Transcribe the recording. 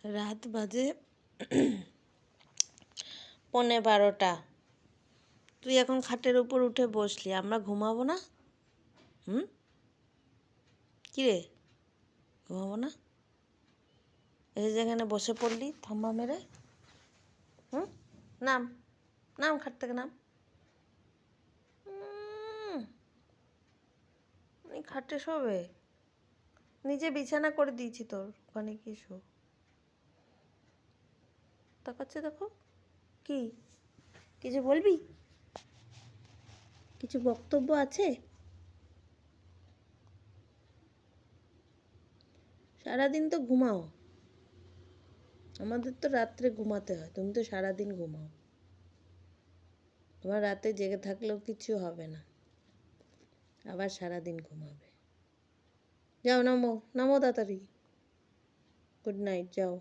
রাত বাজে 11:15। তুই এখন খাটের উপর উঠে বসলি, আমরা ঘুমাবো না? কী রে, ঘুমাবো না? এই যেখানে বসে পড়লি থাম্বা মেরে। নাম নাম খাট থেকে নাম। খাটে শোবে, নিজে বিছানা করে দিয়েছি তোর, ওখানে কি শো। তাকাচ্ছে দেখো। কি কিছু বলবি? কিছু বক্তব্য আছে? সারাদিন তো ঘুমাও, আমাদের তো রাত্রে ঘুমাতে হয়, তুমি তো সারাদিন ঘুমাও। তোমার রাতে জেগে থাকলেও কিছু হবে না, আবার সারাদিন ঘুমাবে। যাও নামো নামো তাড়াতাড়ি। গুড নাইট, যাও।